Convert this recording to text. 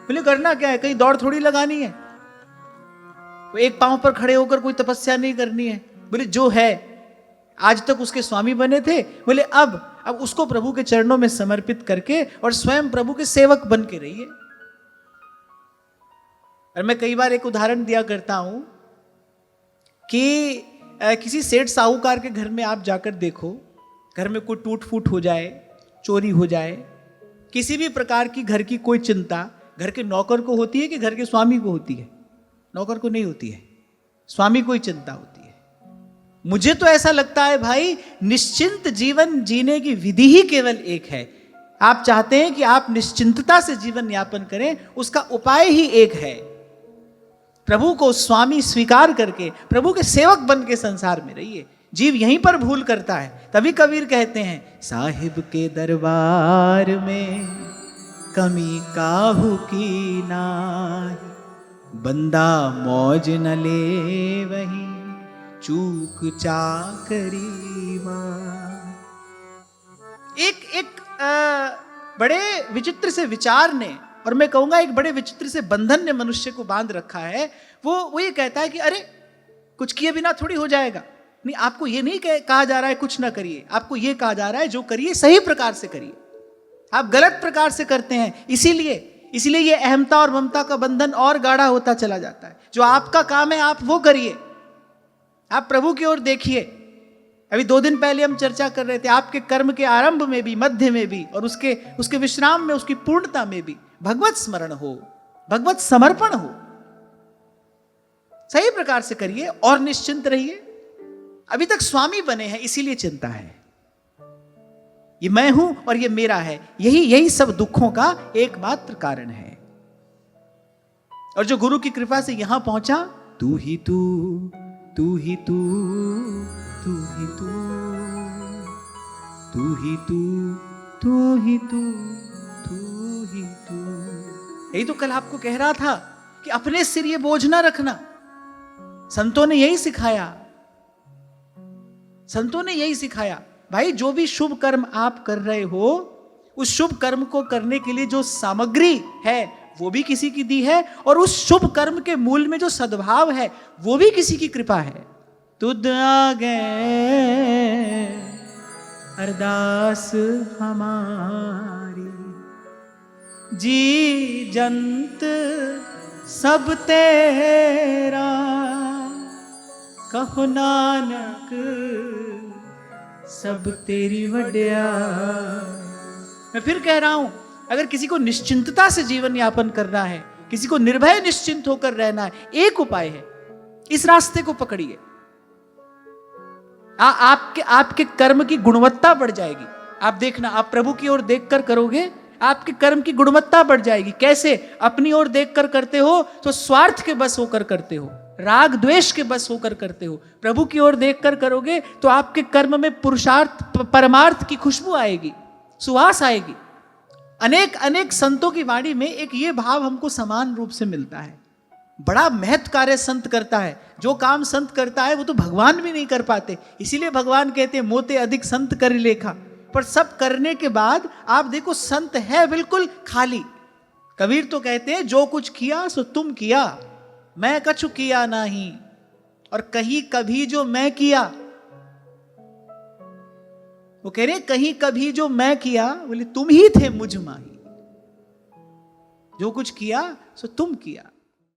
बोले करना क्या है, कहीं दौड़ थोड़ी लगानी है, एक पांव पर खड़े होकर कोई तपस्या नहीं करनी है। बोले जो है, आज तक उसके स्वामी बने थे, बोले अब उसको प्रभु के चरणों में समर्पित करके और स्वयं प्रभु के सेवक बन के रहिए। और मैं कई बार एक उदाहरण दिया करता हूं कि किसी सेठ साहूकार के घर में आप जाकर देखो, घर में कोई टूट फूट हो जाए, चोरी हो जाए, किसी भी प्रकार की घर की कोई चिंता घर के नौकर को होती है कि घर के स्वामी को होती है? नौकर को नहीं होती है, स्वामी को ही चिंता होती है। मुझे तो ऐसा लगता है भाई, निश्चिंत जीवन जीने की विधि ही केवल एक है। आप चाहते हैं कि आप निश्चिंतता से जीवन यापन करें, उसका उपाय ही एक है, प्रभु को स्वामी स्वीकार करके प्रभु के सेवक बन के संसार में रहिए। जीव यहीं पर भूल करता है, तभी कबीर कहते हैं, साहिब के दरबार में कमी काहू की नाहि, बंदा मौज न ले वही चूक चाकरी मां। एक बड़े विचित्र से विचार ने, और मैं कहूंगा एक बड़े विचित्र से बंधन ने मनुष्य को बांध रखा है। वो ये कहता है कि अरे कुछ किए बिना थोड़ी हो जाएगा। नहीं, आपको ये नहीं कहा जा रहा है कुछ ना करिए, आपको ये कहा जा रहा है जो करिए सही प्रकार से करिए। आप गलत प्रकार से करते हैं, इसीलिए ये अहमता और ममता का बंधन और गाढ़ा होता चला जाता है। जो आपका काम है आप वो करिए, आप प्रभु की ओर देखिए। अभी 2 दिन पहले हम चर्चा कर रहे थे, आपके कर्म के आरंभ में भी, मध्य में भी और उसके विश्राम में, उसकी पूर्णता में भी भगवत स्मरण हो, भगवत समर्पण हो। सही प्रकार से करिए और निश्चिंत रहिए। अभी तक स्वामी बने हैं इसीलिए चिंता है, ये मैं हूं और ये मेरा है, यही सब दुखों का एकमात्र कारण है। और जो गुरु की कृपा से यहां पहुंचा, तू ही तू, तू ही तू, तू ही तू, तू ही तू, तू ही तू, तू ही तू। यही तो कल आपको कह रहा था कि अपने सिर ये बोझ ना रखना। संतों ने यही सिखाया, संतों ने यही सिखाया। भाई जो भी शुभ कर्म आप कर रहे हो, उस शुभ कर्म को करने के लिए जो सामग्री है वो भी किसी की दी है, और उस शुभ कर्म के मूल में जो सद्भाव है वो भी किसी की कृपा है। तुद आगे अरदास हमारी, जी जंत सब तेरा, कहो नानक सब तेरी वड्या। मैं फिर कह रहा हूं, अगर किसी को निश्चिंतता से जीवन यापन करना है, किसी को निर्भय निश्चिंत होकर रहना है, एक उपाय है, इस रास्ते को पकड़िए। आपके कर्म की गुणवत्ता बढ़ जाएगी। आप देखना, आप प्रभु की ओर देखकर करोगे, आपके कर्म की गुणवत्ता बढ़ जाएगी। कैसे? अपनी ओर देखकर करते हो तो स्वार्थ के बस होकर करते हो, राग द्वेष के बस होकर करते हो। प्रभु की ओर देखकर करोगे तो आपके कर्म में पुरुषार्थ, परमार्थ की खुशबू आएगी, सुवास आएगी। अनेक संतों की वाणी में एक ये भाव हमको समान रूप से मिलता है। बड़ा महत् कार्य संत करता है, जो काम संत करता है वो तो भगवान भी नहीं कर पाते। इसीलिए भगवान कहते हैं, मोते अधिक संत कर लेखा। पर सब करने के बाद आप देखो, संत है बिल्कुल खाली। कबीर तो कहते हैं, जो कुछ किया सो तुम किया, मैं कछु किया नहीं। और कहीं कभी जो मैं किया, वो कह रहे कहीं कभी जो मैं किया, बोले तुम ही थे मुझ माही। जो कुछ किया सो तुम किया।